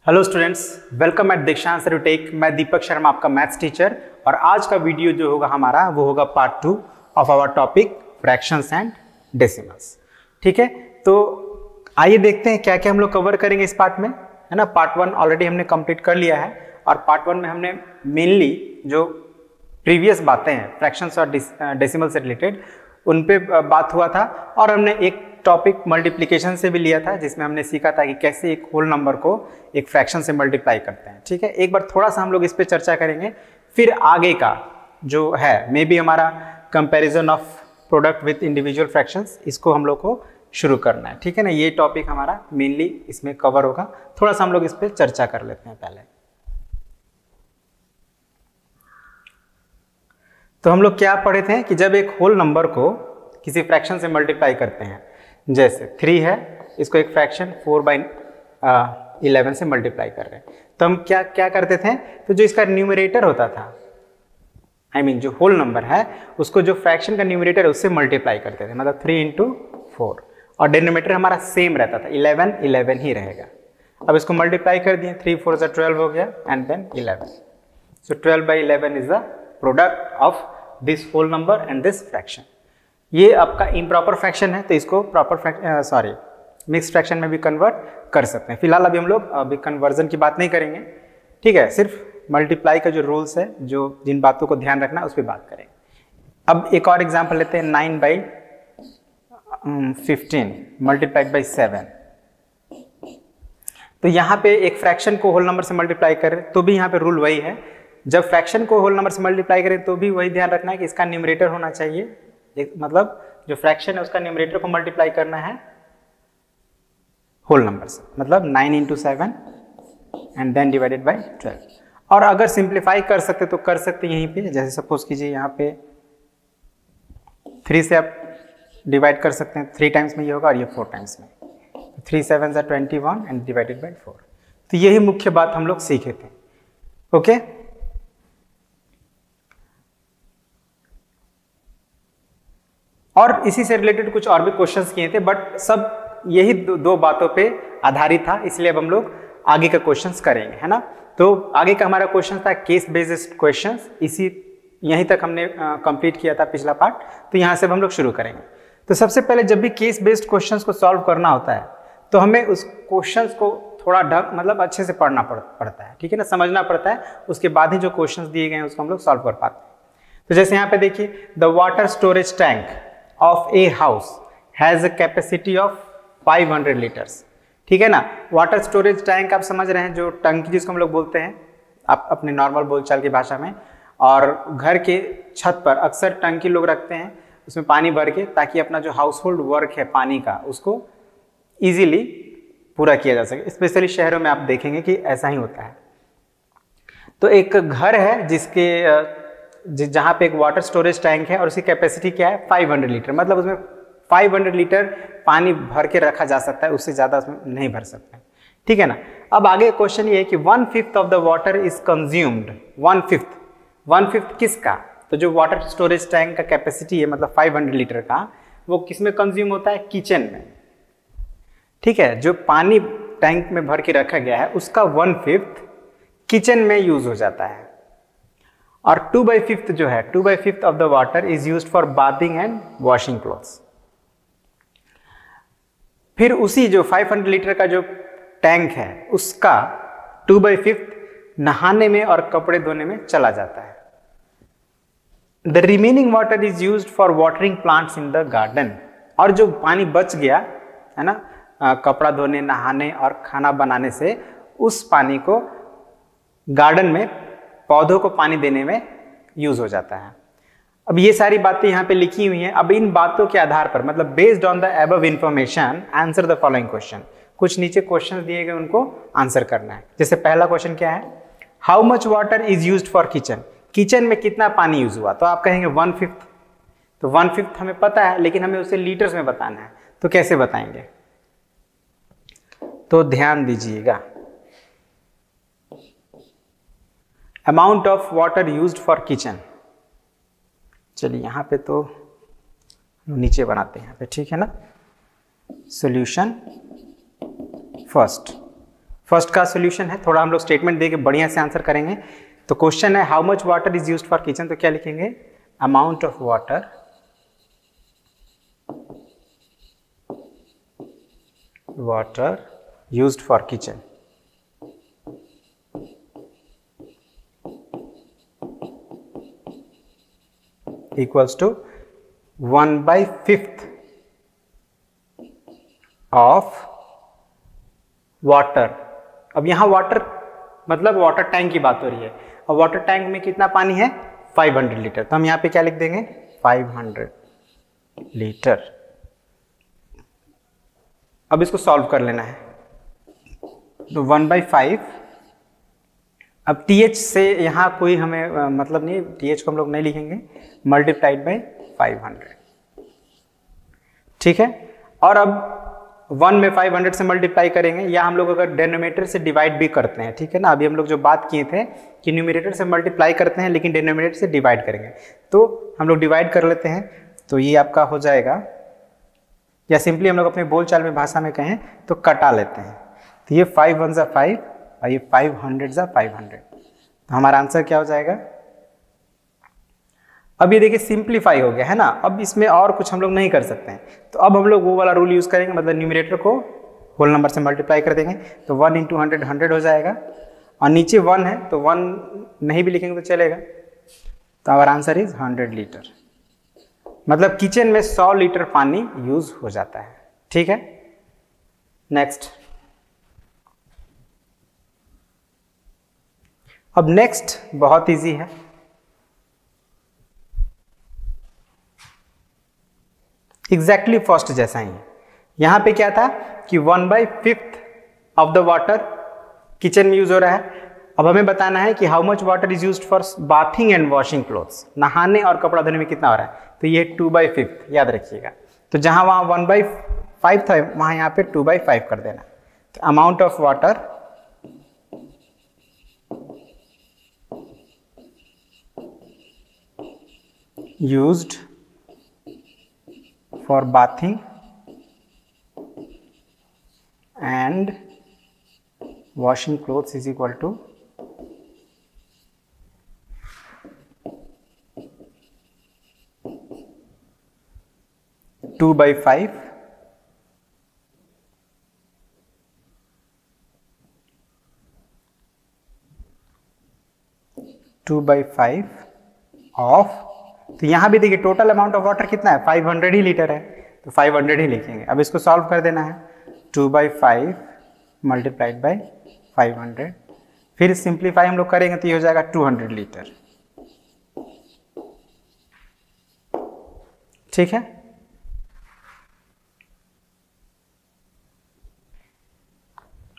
Hello students, welcome eight दीक्षांत take. मैं दीपक शर्मा, आपका मैथ्स टीचर। और आज का वीडियो जो होगा हमारा वो होगा part 2 of our topic fractions and decimals. ठीक है, तो आइए देखते हैं क्या क्या हम लोग कवर करेंगे इस पार्ट में, है ना। पार्ट 1 ऑलरेडी हमने कंप्लीट कर लिया है और पार्ट 1 में हमने मेनली जो प्रीवियस बातें हैं फ्रैक्शंस और डेसिमल से रिलेटेड उन पे बात हुआ था। और हमने एक टॉपिक मल्टीप्लिकेशन से भी लिया था जिसमें हमने सीखा था कि कैसे एक होल नंबर को एक फ्रैक्शन से मल्टीप्लाई करते हैं। ठीक है, एक बार थोड़ा सा हम लोग इस पे चर्चा करेंगे, फिर आगे का जो है मे बी हमारा comparison of product with individual fractions, इसको हम लोग को शुरू करना है। ठीक है ना, ये टॉपिक हमारा मेनली इसमें कवर होगा। थोड़ा सा हम लोग इस पर चर्चा कर लेते हैं पहले। तो हम लोग क्या पढ़े थे कि जब एक होल नंबर को किसी फ्रैक्शन से मल्टीप्लाई करते हैं, जैसे 3 है, इसको एक फ्रैक्शन 4/11 से मल्टीप्लाई कर रहे हैं, तो हम क्या क्या करते थे। तो जो इसका न्यूमरेटर होता था, जो होल नंबर है उसको जो फ्रैक्शन का न्यूमरेटर है उससे मल्टीप्लाई करते थे, मतलब 3 × 4, और डिनोमिनेटर हमारा सेम रहता था, 11 ही रहेगा। अब इसको मल्टीप्लाई कर दिए, 3 4 12 हो गया and then 11। So 12/11 is the product of this whole number and this fraction. ये आपका इम्प्रॉपर फ्रैक्शन है तो इसको प्रॉपर मिक्स फ्रैक्शन में भी कन्वर्ट कर सकते हैं। फिलहाल अभी हम लोग अभी कन्वर्जन की बात नहीं करेंगे, ठीक है, सिर्फ मल्टीप्लाई का जो रूल्स है, जो जिन बातों को ध्यान रखना उस पर बात करेंगे। अब एक और एग्जांपल लेते हैं, 9/15 मल्टीप्लाइड बाई 7। तो यहाँ पे एक फ्रैक्शन को होल नंबर से मल्टीप्लाई करें तो भी यहाँ पे रूल वही है, जब फ्रैक्शन को होल नंबर से मल्टीप्लाई करें तो भी वही ध्यान रखना है कि इसका न्यूमरेटर होना चाहिए, मतलब जो फ्रैक्शन है उसका न्यूमरेटर को मल्टीप्लाई करना है होल नंबर से, मतलब 9 × 7 एंड देन डिवाइडेड बाय 12। और अगर सिंप्लीफाई कर सकते तो कर सकते यहीं पे, जैसे सपोज कीजिए यहाँ पे 3 से आप डिवाइड कर सकते हैं, 3 टाइम्स में ये होगा और ये 4 टाइम्स में, 3 7 21 एंड डिवाइडेड बाय 4। तो यही मुख्य बात हम लोग सीखे थे। ओके, और इसी से रिलेटेड कुछ और भी क्वेश्चंस किए थे, बट सब यही दो बातों पे आधारित था, इसलिए अब हम लोग आगे का क्वेश्चंस करेंगे, है ना। तो आगे का हमारा क्वेश्चन था केस बेस्ड क्वेश्चंस, इसी यहीं तक हमने कंप्लीट किया था पिछला पार्ट, तो यहाँ से अब हम लोग शुरू करेंगे। तो सबसे पहले जब भी केस बेस्ड क्वेश्चंस को सॉल्व करना होता है तो हमें उस क्वेश्चंस को थोड़ा मतलब अच्छे से पढ़ना पड़ता है, ठीक है ना, समझना पड़ता है, उसके बाद ही जो क्वेश्चंस दिए गए हैं उसको हम लोग सॉल्व कर पाते हैं। तो जैसे यहाँ पे देखिए, the water storage tank of a house has a capacity of 500 litres. ठीक है ना, वाटर स्टोरेज टैंक आप समझ रहे हैं, जो टंकी जिसको हम लोग बोलते हैं आप अपने नॉर्मल बोलचाल की भाषा में। और घर के छत पर अक्सर टंकी लोग रखते हैं उसमें पानी भर के, ताकि अपना जो हाउस होल्ड वर्क है पानी का उसको इजीली पूरा किया जा सके। स्पेशली शहरों में आप देखेंगे कि ऐसा ही होता है। तो एक घर है जहाँ पे एक वाटर स्टोरेज टैंक है और उसकी कैपेसिटी क्या है, 500 लीटर, मतलब उसमें 500 लीटर पानी भर के रखा जा सकता है, उससे ज़्यादा उसमें नहीं भर सकते। ठीक है ना। अब आगे क्वेश्चन ये है कि 1/5 of the water is consumed. 1/5 किसका? तो जो वाटर स्टोरेज टैंक का कैपेसिटी है, मतलब 500 लीटर का, वो किस में कंज्यूम होता है, किचन में। ठीक है, जो पानी टैंक में भर के रखा गया है उसका 1/5 किचन में यूज हो जाता है। और 2/5 जो है, 2/5 of the water is used for bathing and washing clothes. फिर उसी जो 500 लीटर का जो टैंक है उसका 2/5 नहाने में और कपड़े धोने में चला जाता है। The remaining water is used for watering plants in the garden. और जो पानी बच गया है ना, कपड़ा धोने, नहाने और खाना बनाने से, उस पानी को गार्डन में पौधों को पानी देने में यूज हो जाता है। अब ये सारी बातें यहाँ पे लिखी हुई हैं। अब इन बातों के आधार पर, मतलब based on the above information answer the following question. कुछ नीचे क्वेश्चन दिए गए उनको आंसर करना है। जैसे पहला क्वेश्चन क्या है, how much water is used for kitchen. Kitchen में कितना पानी यूज हुआ, तो आप कहेंगे 1/5। तो 1/5 हमें पता है, लेकिन हमें उसे लीटर्स में बताना है, तो कैसे बताएंगे? तो ध्यान दीजिएगा, amount of water used for kitchen. चलिए यहाँ पे तो नीचे बनाते हैं यहाँ पे, ठीक है ना। सॉल्यूशन फर्स्ट, फर्स्ट का सोल्यूशन है, थोड़ा हम लोग स्टेटमेंट देके बढ़िया से आंसर करेंगे। तो क्वेश्चन है how much water is used for kitchen, तो क्या लिखेंगे, amount of water used for kitchen equals to 1/5 of water. अब यहां वाटर मतलब वाटर टैंक की बात हो रही है, और वाटर टैंक में कितना पानी है, 500 लीटर। तो हम यहां पे क्या लिख देंगे, 500 लीटर। अब इसको सॉल्व कर लेना है, तो 1/5। अब TH से यहां कोई हमें मतलब नहीं, TH को हम लोग नहीं लिखेंगे, मल्टीप्लाइड बाई 500, ठीक है। और अब 1 में 500 से मल्टीप्लाई करेंगे, या हम लोग अगर डेनोमिनेटर से डिवाइड भी करते हैं, ठीक है ना। अभी हम लोग जो बात किए थे कि न्यूमरेटर से मल्टीप्लाई करते हैं लेकिन डेनोमिनेटर से डिवाइड करेंगे, तो हम लोग डिवाइड कर लेते हैं, तो ये आपका हो जाएगा, या सिंपली हम लोग अपने बोलचाल में भाषा में कहें तो कटा लेते हैं। तो ये 5 1 जा 5 और ये 500 जा 500, तो हमारा आंसर क्या हो जाएगा। अब ये देखिए सिंप्लीफाई हो गया है ना, अब इसमें और कुछ हम लोग नहीं कर सकते हैं, तो अब हम लोग वो वाला रूल यूज करेंगे, मतलब न्यूमरेटर को होल नंबर से मल्टीप्लाई कर देंगे, तो 1 × 100 100 हो जाएगा, और नीचे 1 है तो 1 नहीं भी लिखेंगे तो चलेगा। तो आवर आंसर इज 100 लीटर, मतलब किचन में 100 लीटर पानी यूज हो जाता है, ठीक है। नेक्स्ट, अब नेक्स्ट बहुत इजी है, एग्जैक्टली फर्स्ट जैसा ही। यहां पे क्या था कि 1/5 ऑफ द वाटर किचन में यूज हो रहा है। अब हमें बताना है कि how much water is used for bathing and washing clothes, नहाने और कपड़ा धोने में कितना हो रहा है, तो ये 2/5 याद रखिएगा। तो जहां वहां 1/5 था वहां यहाँ पे 2/5 कर देना। तो amount of water used for bathing and washing clothes is equal to 2/5 of, तो यहां भी देखिए टोटल अमाउंट ऑफ वाटर कितना है, 500 ही लीटर है, तो 500 ही लिखेंगे। अब इसको सॉल्व कर देना है, 2/5 मल्टीप्लाइड बाई 500, फिर सिंप्लीफाई हम लोग करेंगे तो ये हो जाएगा 200 लीटर, ठीक है।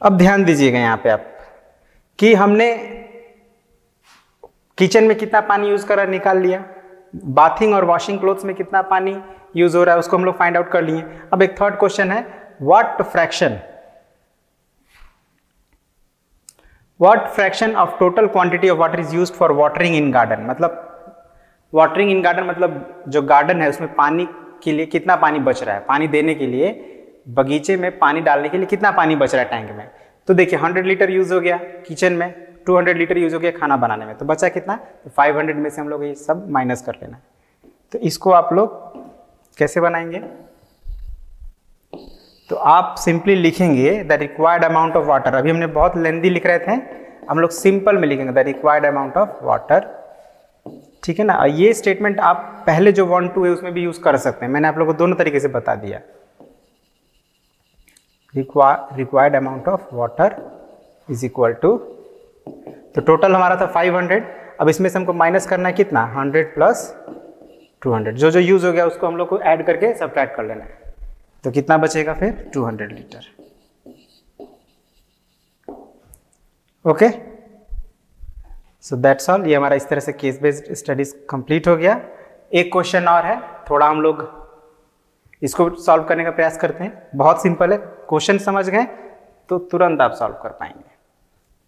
अब ध्यान दीजिएगा यहां पे आप कि हमने किचन में कितना पानी यूज करा निकाल लिया, बाथिंग और वॉशिंग क्लोथ्स में कितना पानी यूज हो रहा है उसको हम लोग फाइंड आउट कर लिए। अब एक थर्ड क्वेश्चन है, what fraction of total quantity of water is used for watering in garden, मतलब वाटरिंग इन गार्डन मतलब जो गार्डन है उसमें पानी के लिए कितना पानी बच रहा है, पानी देने के लिए, बगीचे में पानी डालने के लिए कितना पानी बच रहा है टैंक में। तो देखिए 100 लीटर यूज हो गया किचन में, 200 लीटर यूज हो गया खाना बनाने में, तो बचा कितना, तो 500 में से हम लोग ये सब माइनस कर लेना है। तो इसको आप लोग कैसे बनाएंगे, तो आप सिंपली लिखेंगे the required amount of water. अभी हमने बहुत लेंदी लिख रहे थे, हम लोग सिंपल में लिखेंगे the required amount of water, ठीक है ना। ये स्टेटमेंट आप पहले जो 1 2 है उसमें भी यूज कर सकते हैं, मैंने आप लोगों को दोनों तरीके से बता दिया। Required amount of water is equal to, तो टोटल हमारा था 500, अब इसमें से हमको माइनस करना है कितना, 100 प्लस 200, जो जो यूज हो गया उसको हम लोग को ऐड करके सब्ट्रैक्ट कर लेना है, तो कितना बचेगा फिर 200 litre, okay. So that's all, ये हमारा इस तरह से केस बेस्ड स्टडीज कंप्लीट हो गया। एक क्वेश्चन और है, थोड़ा हम लोग इसको सॉल्व करने का प्रयास करते हैं, बहुत सिंपल है, क्वेश्चन समझ गए तो तुरंत आप सॉल्व कर पाएंगे।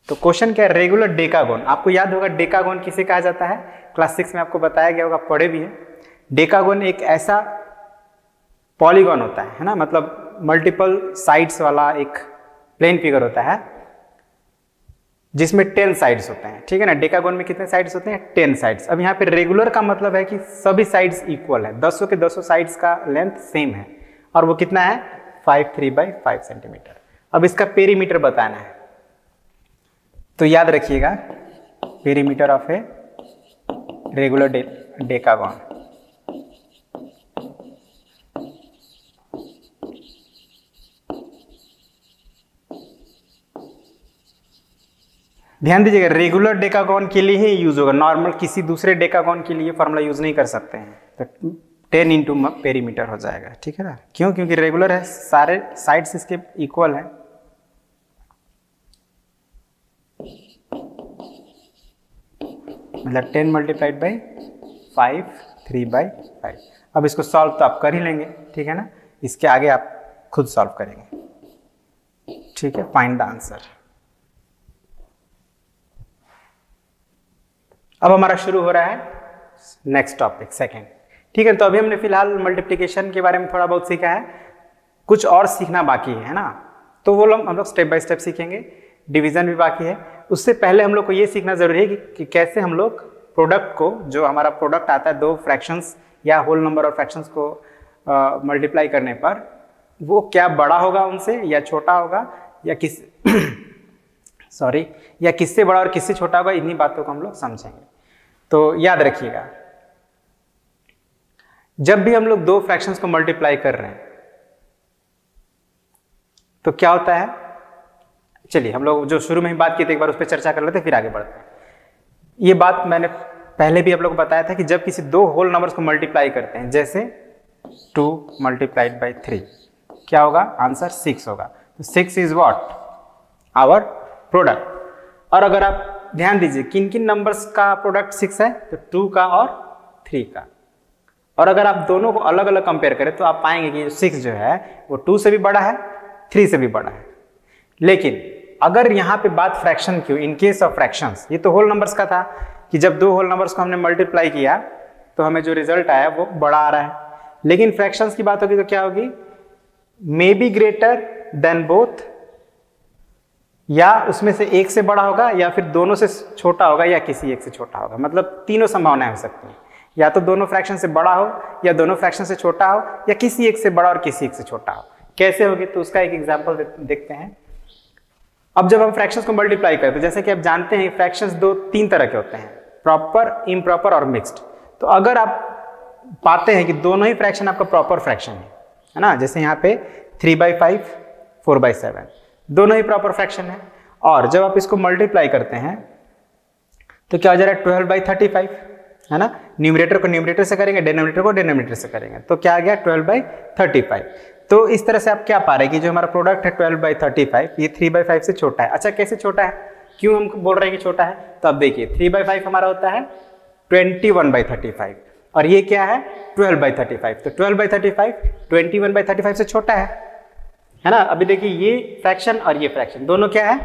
तो क्वेश्चन क्या है, रेगुलर डेकागोन, आपको याद होगा डेकागोन किसे कहा जाता है, क्लास 6 में आपको बताया गया होगा, पढ़े भी है। डेकागोन एक ऐसा पॉलीगॉन होता है ना, मतलब मल्टीपल साइड्स वाला एक प्लेन फिगर होता है, जिसमें 10 साइड्स होते हैं, ठीक है ना। डेकागोन में कितने साइड्स होते हैं? 10 साइड्स। अब यहाँ पे रेगुलर का मतलब है कि सभी साइड्स इक्वल है, 10 के 10 साइड्स का लेंथ सेम है, और वो कितना है? 5 3/5 सेंटीमीटर। अब इसका पेरीमीटर बताना है, तो याद रखिएगा पेरीमीटर ऑफ ए रेगुलर डेकागोन। ध्यान दीजिएगा रेगुलर डेकागोन के लिए ही यूज होगा, नॉर्मल किसी दूसरे डेकागोन के लिए फॉर्मूला यूज नहीं कर सकते हैं। तो 10 इंटू पेरीमीटर हो जाएगा, ठीक है ना। क्यों? क्योंकि रेगुलर है, सारे साइड्स इसके इक्वल है। मतलब 10 मल्टीप्लाइड बाई 5 3/5। अब इसको सॉल्व तो आप कर ही लेंगे, ठीक है ना। इसके आगे आप खुद सॉल्व करेंगे, ठीक है। Find the answer. अब हमारा शुरू हो रहा है नेक्स्ट टॉपिक, सेकंड, ठीक है। तो अभी हमने फिलहाल मल्टीप्लिकेशन के बारे में थोड़ा बहुत सीखा है, कुछ और सीखना बाकी है ना। तो वो हम लोग स्टेप बाय स्टेप सीखेंगे। डिवीजन भी बाकी है। उससे पहले हम लोग को ये सीखना जरूरी है कि कैसे हम लोग प्रोडक्ट को, जो हमारा प्रोडक्ट आता है दो फ्रैक्शंस या होल नंबर और फ्रैक्शंस को मल्टीप्लाई करने पर, वो क्या बड़ा होगा उनसे या छोटा होगा या किस या किससे बड़ा और किससे छोटा होगा, इन्हीं बातों को हम लोग समझेंगे। तो याद रखिएगा, जब भी हम लोग दो फ्रैक्शंस को मल्टीप्लाई कर रहे हैं तो क्या होता है, चलिए हम लोग जो शुरू में ही बात की थी एक बार उस पर चर्चा कर लेते हैं, फिर आगे बढ़ते हैं। ये बात मैंने पहले भी आप लोग को बताया था कि जब किसी दो होल नंबर्स को मल्टीप्लाई करते हैं, जैसे 2 मल्टीप्लाइड बाई 3, क्या होगा? आंसर 6 होगा। तो 6 इज व्हाट? Our product. और अगर आप ध्यान दीजिए किन किन नंबर्स का प्रोडक्ट 6 है, तो 2 का और 3 का। और अगर आप दोनों को अलग अलग कंपेयर करें तो आप पाएंगे कि 6 जो है वो 2 से भी बड़ा है, 3 से भी बड़ा है। लेकिन अगर यहाँ पे बात फ्रैक्शन की, इन केस ऑफ फ्रैक्शंस, ये तो होल नंबर्स का था कि जब दो होल नंबर्स को हमने मल्टीप्लाई किया तो हमें जो रिजल्ट आया वो बड़ा आ रहा है। लेकिन फ्रैक्शंस की बात होगी तो क्या होगी? May be greater than both, या उसमें से एक से बड़ा होगा, या फिर दोनों से छोटा होगा, या किसी एक से छोटा होगा। मतलब तीनों संभावनाएं हो सकती हैं, या तो दोनों फ्रैक्शन से बड़ा हो, या दोनों फ्रैक्शन से छोटा हो, या किसी एक से बड़ा और किसी एक से छोटा हो। कैसे होगी? तो उसका एक एग्जांपल देखते हैं। अब जब हम फ्रैक्शंस को मल्टीप्लाई करते हैं, जैसे कि आप जानते हैं फ्रैक्शंस तीन तरह के होते हैं, प्रॉपर, इम्प्रॉपर और मिक्स्ड। तो अगर आप पाते हैं कि दोनों ही फ्रैक्शन आपका प्रॉपर फ्रैक्शन है ना, जैसे यहाँ पे 3/5 4/7, दोनों ही प्रॉपर फ्रैक्शन है। और जब आप इसको मल्टीप्लाई करते हैं तो क्या हो जा रहा है? 12/35, है ना। न्यूमरेटर को न्यूमरेटर से करेंगे, डिनोमिनेटर को डिनोमिनेटर से करेंगे, तो क्या आ गया? 12/35। तो इस तरह से आप क्या पा रहे हैं कि जो हमारा प्रोडक्ट है 12/35, ये 3/5 से छोटा है। अच्छा, कैसे छोटा है? क्यों हम बोल रहे हैं कि छोटा है? तो अब देखिए 3/5 हमारा होता है 21/35, और ये क्या है? 12/35। तो 12/35 21/35 से छोटा है ना। अभी देखिए ये फ्रैक्शन और ये फ्रैक्शन दोनों क्या है?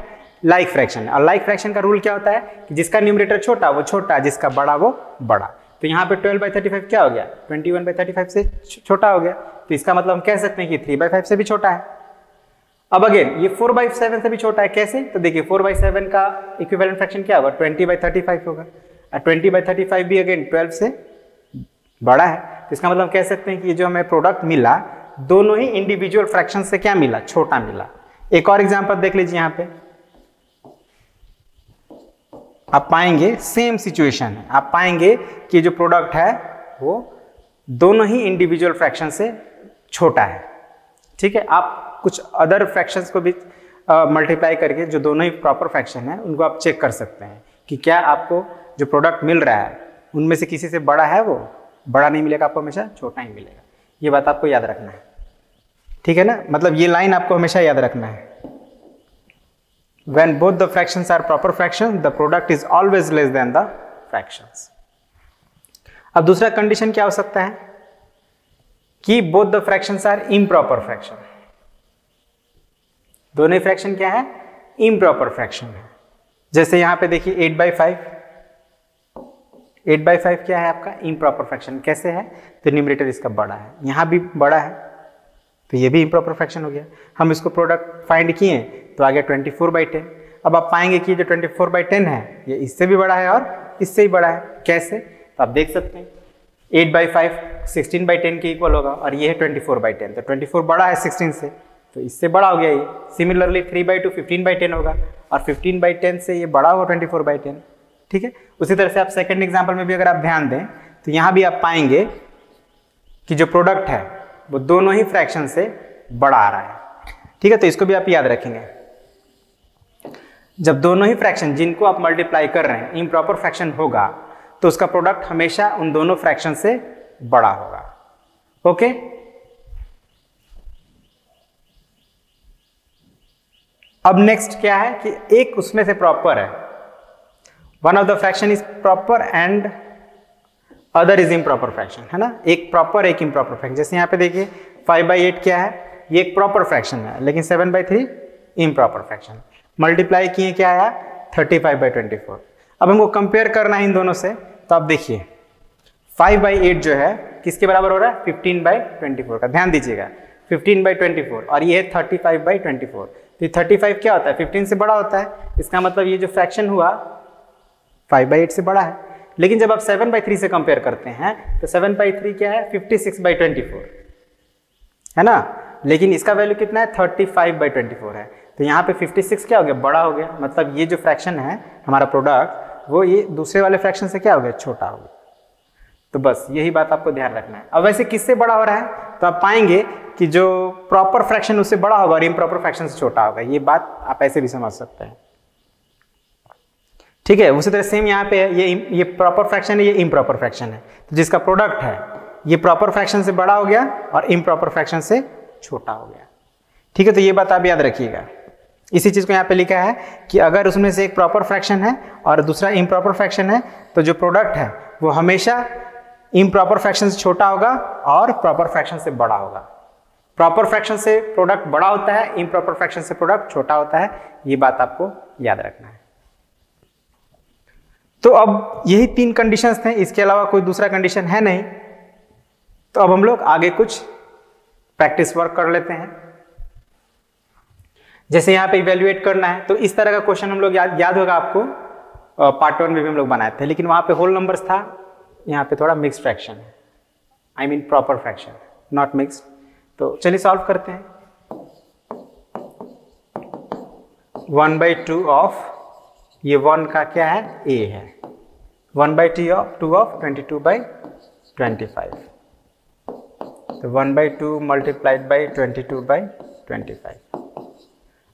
Like fraction. और लाइक फ्रैक्शन का रूल क्या होता है कि जिसका न्यूमरेटर छोटा वो छोटा, जिसका बड़ा वो बड़ा। तो यहाँ पे 12/35 क्या हो गया? 21/35 से छोटा हो गया। तो इसका मतलब हम कह सकते हैं कि 3/5 से भी छोटा है। अब अगेन ये 4/7 से भी छोटा है। कैसे? तो देखिए 4/7 का इक्विवेलेंट फ्रैक्शन क्या होगा? 20/35 होगा। और 20/35 भी अगेन 12 से बड़ा है। तो इसका मतलब हम कह सकते हैं कि ये जो हमें प्रोडक्ट मिला दोनों ही इंडिविजुअल फ्रैक्शन से क्या मिला? छोटा मिला। एक और एग्जांपल देख लीजिए, यहाँ पे आप पाएंगे सेम सिचुएशन है। आप पाएंगे कि जो प्रोडक्ट है वो दोनों ही इंडिविजुअल फ्रैक्शन से छोटा है, ठीक है। आप कुछ अदर फ्रैक्शंस को भी मल्टीप्लाई करके जो दोनों ही प्रॉपर फ्रैक्शन है उनको आप चेक कर सकते हैं कि क्या आपको जो प्रोडक्ट मिल रहा है उनमें से किसी से बड़ा है, वो बड़ा नहीं मिलेगा, आपको हमेशा छोटा ही मिलेगा। ये बात आपको याद रखना है, ठीक है ना। मतलब ये लाइन आपको हमेशा याद रखना है। When both the fractions are proper fractions, the product is always less than the fractions. अब दूसरा कंडीशन क्या हो सकता है कि both the fractions are improper fraction. दोनों ही फ्रैक्शन क्या है? improper fraction है। जैसे यहां पे देखिए 8/5, 8/5 क्या है आपका? improper fraction। कैसे है? तो न्यूमरेटर इसका बड़ा है, यहां भी बड़ा है, तो ये भी इम्प्रॉपर फ्रैक्शन हो गया। हम इसको प्रोडक्ट फाइंड किए तो आ गया 24/10। अब आप पाएंगे कि जो 24/10 है ये इससे भी बड़ा है और इससे भी बड़ा है। कैसे? तो आप देख सकते हैं 8/5 16/10 के इक्वल होगा और ये है 24/10, तो 24 बड़ा है 16 से, तो इससे बड़ा हो गया ये। सिमिलरली 3/2 15/10 होगा और 15/10 से ये बड़ा होगा 24/10। ठीक है, उसी तरह से आप सेकंड एग्जांपल में भी अगर आप ध्यान दें तो यहाँ भी आप पाएंगे कि जो प्रोडक्ट है वो दोनों ही फ्रैक्शन से बड़ा आ रहा है। ठीक है, तो इसको भी आप याद रखेंगे। जब दोनों ही फ्रैक्शन जिनको आप मल्टीप्लाई कर रहे हैं इम्प्रॉपर फ्रैक्शन होगा तो उसका प्रोडक्ट हमेशा उन दोनों फ्रैक्शन से बड़ा होगा। ओके, अब नेक्स्ट क्या है कि एक उसमें से प्रॉपर है, one of the fraction is proper and other is improper fraction, है ना, एक प्रॉपर एक इम्प्रॉपर फ्रैक्शन। जैसे यहाँ पे देखिए 5/8 क्या है, ये एक प्रॉपर फ्रैक्शन है, लेकिन 7/3 इम्प्रॉपर फ्रैक्शन। मल्टीप्लाई किए क्या आया 35/24। अब हमको कंपेयर करना है इन दोनों से, तो आप देखिए 5/8 जो है किसके बराबर हो रहा है 15/24 का, ध्यान दीजिएगा 15/24, और ये है 35/24। तो 35 क्या होता है 15 से बड़ा होता है, इसका मतलब ये जो फ्रैक्शन हुआ 5/8 से बड़ा है। लेकिन जब आप 7/3 से कंपेयर करते हैं तो 7/3 क्या है 56/24, है ना, लेकिन इसका वैल्यू कितना है 35/24 है। तो यहाँ पे 56 क्या हो गया बड़ा हो गया, मतलब ये जो फ्रैक्शन है हमारा प्रोडक्ट वो ये दूसरे वाले फ्रैक्शन से क्या हो गया छोटा हो गया। तो बस यही बात आपको ध्यान रखना है। अब वैसे किससे बड़ा हो रहा है, तो आप पाएंगे कि जो प्रॉपर फ्रैक्शन उससे बड़ा होगा और इम्प्रॉपर फ्रैक्शन से छोटा होगा। ये बात आप ऐसे भी समझ सकते हैं। ठीक है, उसी तरह सेम यहाँ पे है, ये प्रॉपर फ्रैक्शन है, ये इम्प्रॉपर फ्रैक्शन है, तो जिसका प्रोडक्ट है ये प्रॉपर फ्रैक्शन से बड़ा हो गया और इम्प्रॉपर फ्रैक्शन से छोटा हो गया। ठीक है, तो ये बात आप याद रखिएगा। इसी चीज को यहाँ पे लिखा है कि अगर उसमें से एक प्रॉपर फ्रैक्शन है और दूसरा इम्प्रॉपर फ्रैक्शन है तो जो प्रोडक्ट है वो हमेशा इम्प्रॉपर फ्रैक्शन से छोटा होगा और प्रॉपर फ्रैक्शन से बड़ा होगा। प्रॉपर फ्रैक्शन से प्रोडक्ट बड़ा होता है, इम्प्रॉपर फ्रैक्शन से प्रोडक्ट छोटा होता है। ये बात आपको याद रखना है। तो अब यही 3 कंडीशंस थे, इसके अलावा कोई दूसरा कंडीशन है नहीं। तो अब हम लोग आगे कुछ प्रैक्टिस वर्क कर लेते हैं। जैसे यहाँ पे इवेल्युएट करना है तो इस तरह का क्वेश्चन हम लोग याद होगा आपको, पार्ट 1 में भी हम लोग बनाए थे, लेकिन वहां पे होल नंबर्स था, यहाँ पे थोड़ा मिक्स फ्रैक्शन है, I mean proper fraction, not mix. तो चलिए सॉल्व करते हैं। 1/2 ऑफ ये 1 का क्या है a है, 1/2 ऑफ 22/25, तो 1/2 मल्टीप्लाइड बाई 22/25।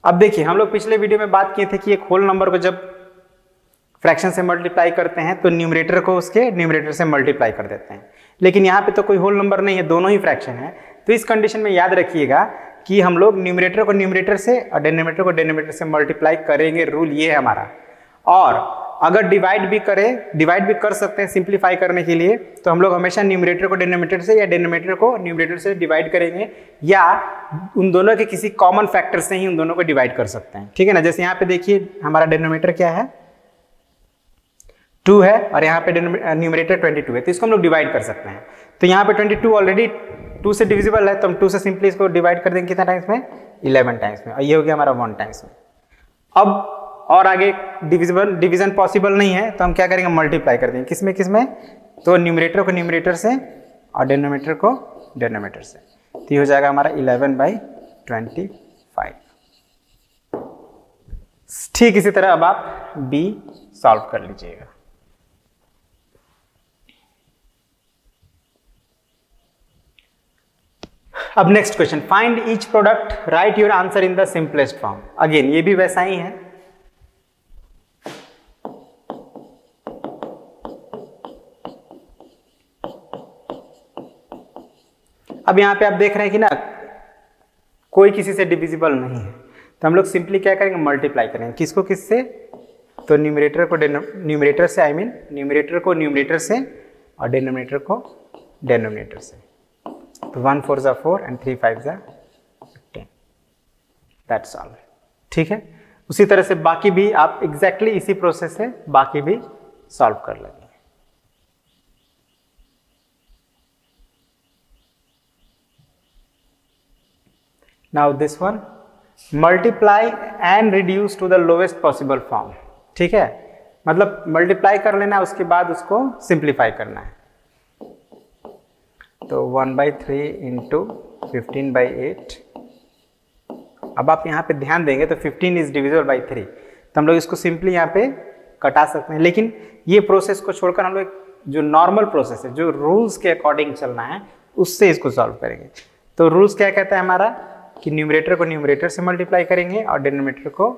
अब देखिए हम लोग पिछले वीडियो में बात किए थे कि एक होल नंबर को जब फ्रैक्शन से मल्टीप्लाई करते हैं तो न्यूमरेटर को उसके न्यूमरेटर से मल्टीप्लाई कर देते हैं, लेकिन यहाँ पे तो कोई होल नंबर नहीं है, दोनों ही फ्रैक्शन है। तो इस कंडीशन में याद रखिएगा कि हम लोग न्यूमरेटर को न्यूमरेटर से और डिनोमिनेटर को डिनोमिनेटर से मल्टीप्लाई करेंगे, रूल ये है हमारा। और अगर डिवाइड भी कर सकते हैं सिंप्लीफाई करने के लिए, तो हम लोग हमेशा न्यूमरेटर को डिनोमिनेटर से या डिनोमिनेटर को न्यूमरेटर से डिवाइड करेंगे, या उन दोनों के किसी कॉमन फैक्टर से ही उन दोनों को डिवाइड कर सकते हैं। ठीक है ना, जैसे यहाँ पे देखिए हमारा डिनोमिनेटर क्या है 2 है और यहाँ पे न्यूमरेटर 22 है, तो इसको हम लोग डिवाइड कर सकते हैं। तो यहाँ पे 22 ऑलरेडी 2 से डिविजिबल है, तो हम 2 से सिंपली इसको डिवाइड कर देंगे कितना टाइम्स में 11 टाइम्स में, और ये हो गया हमारा 1 टाइम्स में। अब और आगे डिवीजन पॉसिबल नहीं है तो हम क्या करेंगे मल्टीप्लाई कर देंगे, किसमें किसमें, तो न्यूमरेटर को न्यूमरेटर से और डिनोमिनेटर को डिनोमिनेटर से, तो ये हो जाएगा हमारा 11/25। ठीक इसी तरह अब आप बी सॉल्व कर लीजिएगा। अब next question, find each product, right your answer in the simplest form. Again ये भी वैसा ही है। अब यहां पे आप देख रहे हैं कि ना कोई किसी से डिविजिबल नहीं है, तो हम लोग सिंपली क्या करेंगे मल्टीप्लाई करेंगे, किसको किससे, तो न्यूमरेटर को न्यूमरेटर से, आई मीन न्यूमरेटर को न्यूमरेटर से और डिनोमिनेटर को डिनोमिनेटर से। तो 1 4 जा 4 एंड 3 5 जा 10, दैट्स ऑल। ठीक है, उसी तरह से बाकी भी आप एग्जैक्टली इसी प्रोसेस से बाकी भी सॉल्व कर लेंगे। Now this one, multiply and reduce to the lowest possible form. ठीक है, मतलब मल्टीप्लाई कर लेना है, उसके बाद उसको सिंप्लीफाई करना है। तो 1/3 इंटू 15/8। अब आप यहाँ पे ध्यान देंगे तो 15 इज डिविजिबल बाई 3, तो हम लोग इसको सिंपली यहाँ पे कटा सकते हैं। लेकिन ये प्रोसेस को छोड़कर हम लोग जो नॉर्मल प्रोसेस है, जो रूल्स के अकॉर्डिंग चलना है, उससे इसको सॉल्व करेंगे। तो रूल्स क्या कहता है हमारा कि न्यूमरेटर को न्यूमरेटर से मल्टीप्लाई करेंगे और डिनोमिनेटर को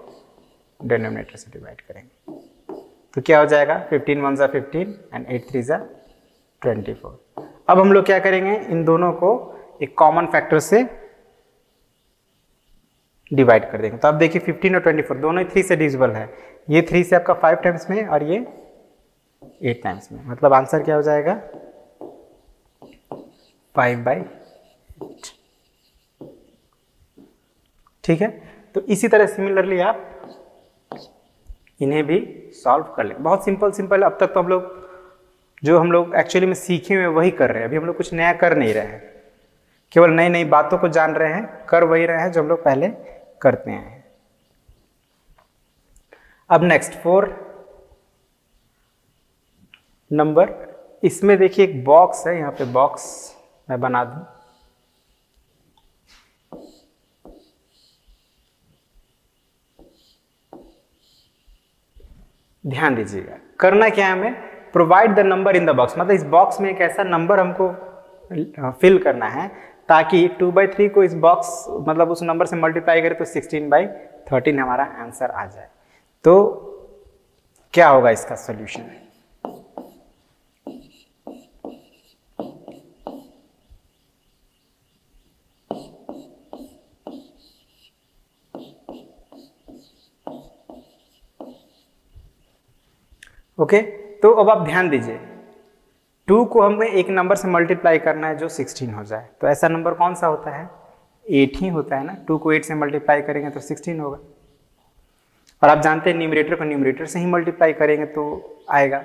डिनोमिनेटर से डिवाइड करेंगे। तो क्या हो जाएगा, 15 1 15 एंड 8 3 24। अब हम लोग क्या करेंगे, इन दोनों को एक कॉमन फैक्टर से डिवाइड कर देंगे। तो अब देखिए 15 और 24 दोनों ही 3 से डिविजिबल है। ये 3 से आपका 5 टाइम्स में और ये 8 टाइम्स में, मतलब आंसर क्या हो जाएगा 5/8। ठीक है, तो इसी तरह सिमिलरली आप इन्हें भी सॉल्व कर लें। बहुत सिंपल सिंपल, अब तक तो हम लोग एक्चुअली में सीखे हुए वही कर रहे हैं। अभी हम लोग कुछ नया कर नहीं रहे हैं, केवल नई नई बातों को जान रहे हैं, कर वही रहे हैं जो हम लोग पहले करते हैं। अब नेक्स्ट 4 नंबर, इसमें देखिए एक बॉक्स है, यहाँ पे बॉक्स मैं बना दूं। ध्यान दीजिएगा, करना क्या है हमें, provide the number in the box, मतलब इस बॉक्स में एक ऐसा नंबर हमको फिल करना है ताकि 2/3 को इस बॉक्स मतलब उस नंबर से मल्टीप्लाई करें तो 16/13 हमारा आंसर आ जाए। तो क्या होगा इसका सॉल्यूशन, ओके। तो अब आप ध्यान दीजिए, 2 को हमें एक नंबर से मल्टीप्लाई करना है जो 16 हो जाए। तो ऐसा नंबर कौन सा होता है, 8 ही होता है ना। 2 को 8 से मल्टीप्लाई करेंगे तो 16 होगा। और आप जानते हैं न्यूमरेटर को न्यूमरेटर से ही मल्टीप्लाई करेंगे तो आएगा।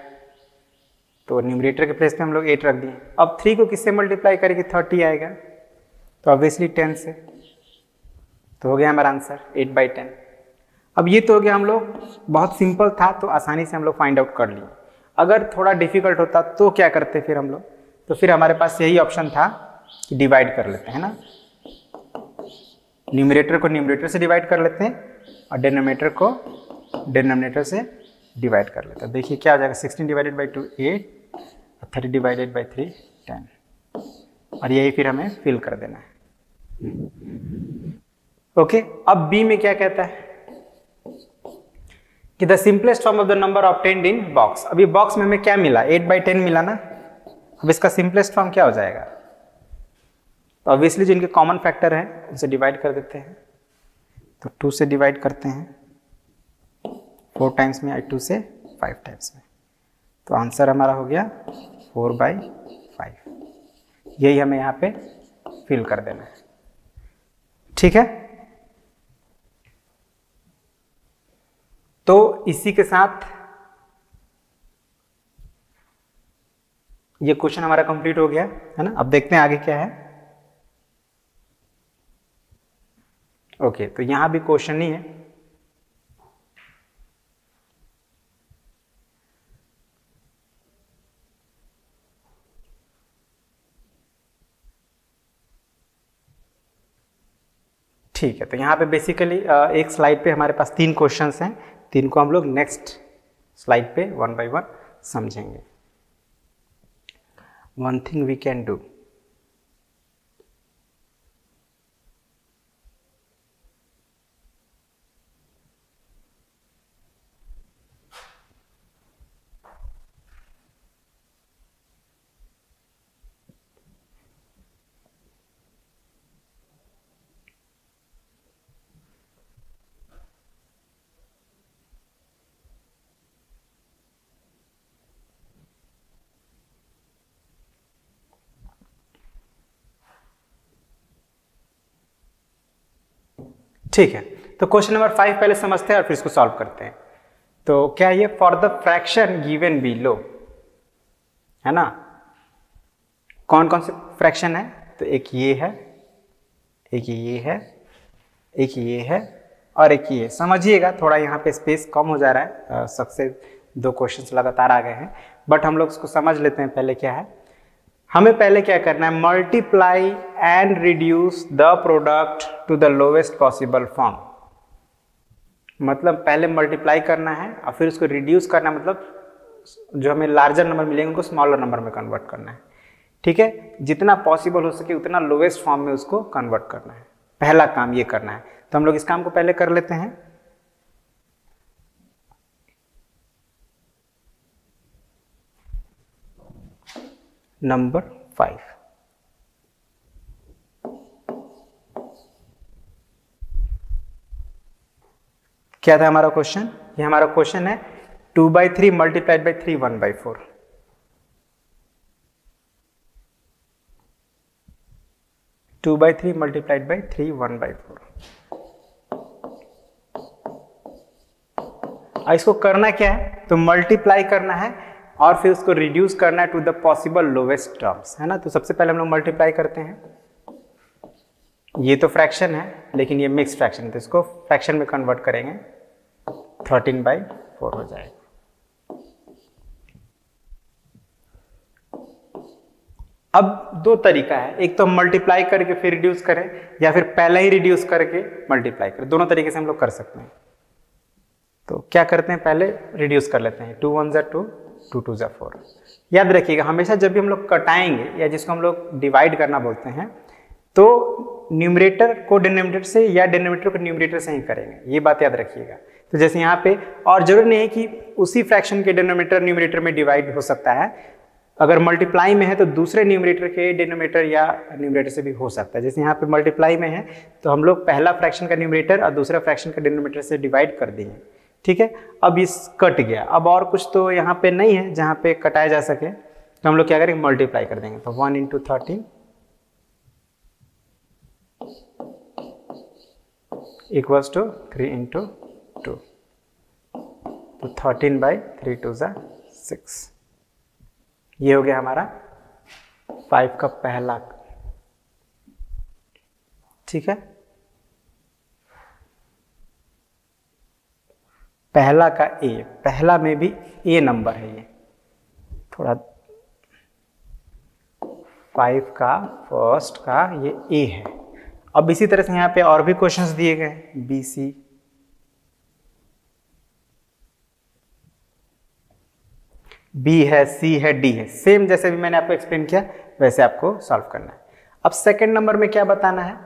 तो न्यूमरेटर के प्लेस पे हम लोग 8 रख दिए। अब 3 को किससे मल्टीप्लाई करेंगे, 30 आएगा, तो ऑब्वियसली 10 से। तो हो गया हमारा आंसर 8/10। अब ये तो हो गया, हम लोग बहुत सिंपल था तो आसानी से हम लोग फाइंड आउट कर लिए। अगर थोड़ा डिफिकल्ट होता तो क्या करते फिर हम लोग, तो फिर हमारे पास यही ऑप्शन था कि डिवाइड कर लेते हैं ना, न्यूमरेटर को न्यूमरेटर से डिवाइड कर लेते हैं और डिनोमिनेटर को डिनोमिनेटर से डिवाइड कर लेते हैं। देखिए क्या हो जाएगा, 16/2 8, 30/3 10, और यही फिर हमें फिल कर देना है। ओके, अब बी में क्या कहता है कि the simplest form of the number obtained in box. अभी बॉक्स में हमें क्या मिला, 8/10 मिला ना। अब इसका सिंपलेस्ट फॉर्म क्या हो जाएगा, तो ऑब्वियसली जिनके कॉमन फैक्टर है उसे डिवाइड कर देते हैं। तो 2 से डिवाइड करते हैं 4 टाइम्स में, 2 से 5 टाइम्स में, तो आंसर हमारा हो गया 4/5। यही हमें यहाँ पे फिल कर देना है। ठीक है, तो इसी के साथ ये क्वेश्चन हमारा कंप्लीट हो गया है ना। अब देखते हैं आगे क्या है। ओके, तो यहां भी क्वेश्चन ही है। ठीक है, तो यहाँ पे बेसिकली एक स्लाइड पे हमारे पास 3 क्वेश्चंस हैं। 3 को हम लोग नेक्स्ट स्लाइड पे 1 by 1 समझेंगे। One thing we can do, ठीक है। तो क्वेश्चन नंबर 5 पहले समझते हैं और फिर इसको सॉल्व करते हैं। तो क्या ये for the fraction given below है ना, कौन कौन से फ्रैक्शन है, तो एक ये है, एक ये है, एक ये है और एक ये। समझिएगा थोड़ा यहाँ पे स्पेस कम हो जा रहा है, सबसे 2 क्वेश्चंस लगातार आ गए हैं, बट हम लोग उसको समझ लेते हैं पहले क्या है। हमें पहले क्या करना है, multiply and reduce the product to the lowest possible form. मतलब पहले मल्टीप्लाई करना है और फिर उसको रिड्यूस करना है, मतलब जो हमें लार्जर नंबर मिलेंगे उनको स्मॉलर नंबर में कन्वर्ट करना है। ठीक है, जितना पॉसिबल हो सके उतना लोवेस्ट फॉर्म में उसको कन्वर्ट करना है। पहला काम ये करना है, तो हम लोग इस काम को पहले कर लेते हैं। नंबर 5, क्या था हमारा क्वेश्चन? ये हमारा क्वेश्चन है 2/3 मल्टीप्लाइड बाई 3 1/4। 2/3 multiplied by 3 1/4। इसको करना क्या है, तो मल्टीप्लाई करना है और फिर उसको रिड्यूस करना है to the possible lowest terms, है ना। तो सबसे पहले हम लोग मल्टीप्लाई करते हैं। ये तो फ्रैक्शन है लेकिन ये मिक्स फ्रैक्शन है, तो इसको फ्रैक्शन में कन्वर्ट करेंगे, 13/4 हो जाएगा। अब 2 तरीका है, एक तो हम मल्टीप्लाई करके फिर रिड्यूस करें या फिर पहले ही रिड्यूस करके मल्टीप्लाई करें। दोनों तरीके से हम लोग कर सकते हैं। तो क्या करते हैं, पहले रिड्यूस कर लेते हैं। 2 1 ज़ा 2, 2 2 ज़ा 4। याद रखिएगा हमेशा जब भी हम लोग कटाएंगे या जिसको हम लोग डिवाइड करना बोलते हैं, तो न्यूमरेटर को डिनोमिनेटर से या डिनोमिनेटर को न्यूमरेटर से ही करेंगे, ये बात याद रखिएगा। तो जैसे यहाँ पे, और जरूरी नहीं है कि उसी फ्रैक्शन के डिनोमिनेटर न्यूमरेटर में डिवाइड हो सकता है। अगर मल्टीप्लाई में है तो दूसरे न्यूमरेटर के डिनोमिनेटर या न्यूमरेटर से भी हो सकता है। जैसे यहाँ पे मल्टीप्लाई में है तो हम लोग पहला फ्रैक्शन का न्यूमरेटर और दूसरा फ्रैक्शन का डिनोमिनेटर से डिवाइड कर दिए। ठीक है, अब इस कट गया, अब और कुछ तो यहाँ पे नहीं है जहाँ पे कटाया जा सके, तो हम लोग क्या करेंगे, मल्टीप्लाई कर देंगे। तो 1 × 13 इक्वल्स टू 3 × 2, तो 13/3 2 ज़ा 6। ये हो गया हमारा 5 का पहला। ठीक है, पहला का ए, पहला में भी ए नंबर है, ये थोड़ा 5 का फर्स्ट का ये ए है। अब इसी तरह से यहाँ पे और भी क्वेश्चंस दिए गए, बी सी, बी है, सी है, डी है। सेम जैसे भी मैंने आपको एक्सप्लेन किया वैसे आपको सॉल्व करना है। अब सेकंड नंबर में क्या बताना है,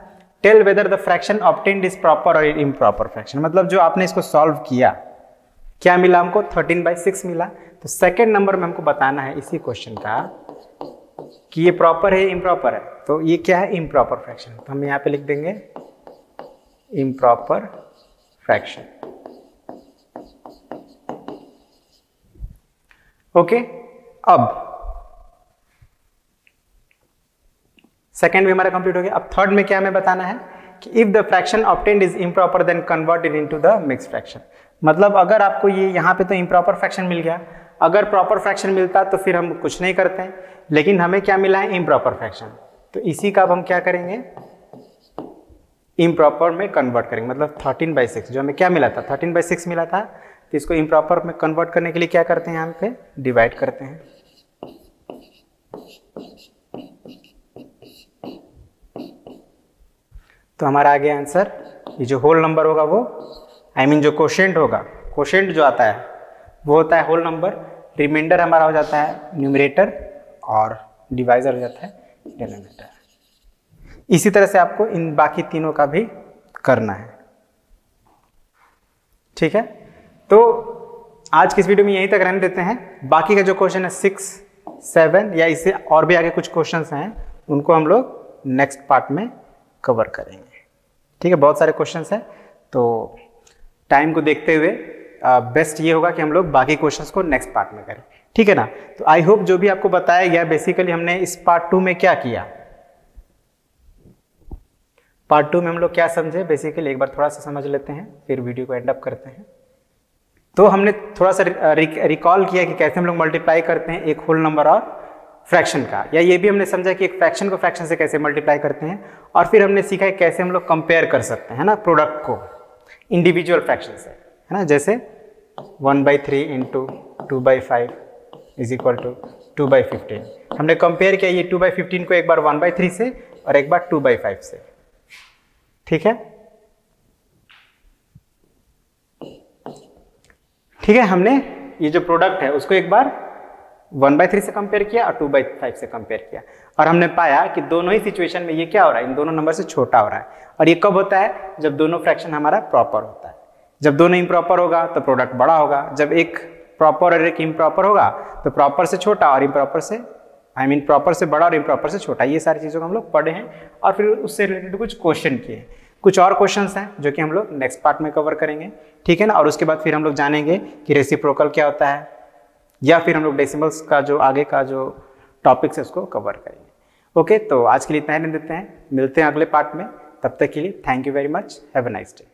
tell whether the fraction obtained is proper और इम्प्रॉपर फ्रैक्शन। मतलब जो आपने इसको सॉल्व किया, क्या मिला हमको, 13/6 मिला। तो सेकंड नंबर में हमको बताना है इसी क्वेश्चन का कि ये प्रॉपर है इम्प्रॉपर है। तो ये क्या है, इम्प्रॉपर फ्रैक्शन। तो हम यहाँ पे लिख देंगे इम्प्रॉपर फ्रैक्शन। ओके, अब सेकेंड भी हमारा कंप्लीट हो गया। अब थर्ड में क्या हमें बताना है कि if the fraction obtained is improper then convert it into the mixed fraction. मतलब अगर आपको ये यहाँ पे तो इम्प्रॉपर फ्रैक्शन मिल गया, अगर प्रॉपर फ्रैक्शन मिलता तो फिर हम कुछ नहीं करते हैं, लेकिन हमें क्या मिला है, इम्प्रॉपर फ्रैक्शन। तो इसी का अब हम क्या करेंगे, इम्प्रॉपर में कन्वर्ट करेंगे। मतलब 13/6 जो हमें क्या मिला था, 13/6 मिला था, तो इसको इम्प्रॉपर में कन्वर्ट करने के लिए क्या करते हैं, यहाँ पे डिवाइड करते हैं। तो हमारा आ गया आंसर। ये जो होल नंबर होगा वो, आई मीन जो कोशेंट होगा, कोशेंट जो आता है वो होता है होल नंबर, रिमाइंडर हमारा हो जाता है न्यूमरेटर और डिवाइजर हो जाता है डिनोमिनेटर। इसी तरह से आपको इन बाकी तीनों का भी करना है। ठीक है, तो आज की इस वीडियो में यहीं तक रहने देते हैं। बाकी का जो क्वेश्चन है 6, 7 या इससे और भी आगे कुछ क्वेश्चंस हैं, उनको हम लोग नेक्स्ट पार्ट में कवर करेंगे। ठीक है, बहुत सारे क्वेश्चंस हैं, तो टाइम को देखते हुए बेस्ट ये होगा कि हम लोग बाकी क्वेश्चंस को नेक्स्ट पार्ट में करें। ठीक है ना। तो आई होप जो भी आपको बताया गया, बेसिकली हमने इस पार्ट 2 में क्या किया, पार्ट 2 में हम लोग क्या समझे, बेसिकली एक बार थोड़ा सा समझ लेते हैं, फिर वीडियो को एंड अप करते हैं। तो हमने थोड़ा सा रिकॉल किया कि कैसे हम लोग मल्टीप्लाई करते हैं एक होल नंबर और फ्रैक्शन का, या ये भी हमने समझा कि एक फ्रैक्शन को फ्रैक्शन से कैसे मल्टीप्लाई करते हैं, और फिर हमने सीखा है कैसे हम लोग कंपेयर कर सकते हैं ना प्रोडक्ट को इंडिविजुअल फ्रैक्शन से, है ना। जैसे 1/3 इंटू 2/5 इज इक्वल टू 2/15। हमने कंपेयर किया ये 2/15 को एक बार 1/3 से और एक बार 2/5 से, ठीक है। ठीक है, हमने ये जो प्रोडक्ट है उसको एक बार 1/3 से कंपेयर किया और 2/5 से कंपेयर किया, और हमने पाया कि दोनों ही सिचुएशन में ये क्या हो रहा है, इन दोनों नंबर से छोटा हो रहा है। और ये कब होता है, जब दोनों फ्रैक्शन हमारा प्रॉपर होता है। जब दोनों इम्प्रॉपर होगा तो प्रोडक्ट बड़ा होगा, जब एक प्रॉपर और एक इम्प्रॉपर होगा तो प्रॉपर से छोटा और इम्प्रॉपर से प्रॉपर से बड़ा और इम्प्रॉपर से छोटा। ये सारी चीज़ों को हम लोग पढ़े हैं और फिर उससे रिलेटेड कुछ क्वेश्चन किए। कुछ और क्वेश्चंस हैं जो कि हम लोग नेक्स्ट पार्ट में कवर करेंगे, ठीक है ना। और उसके बाद फिर हम लोग जानेंगे कि रेसिप्रोकल क्या होता है, या फिर हम लोग डेसिमल्स का जो आगे का जो टॉपिक्स है उसको कवर करेंगे। ओके, तो आज के लिए इतना ही देते हैं, मिलते हैं अगले पार्ट में। तब तक के लिए thank you very much, have a nice day.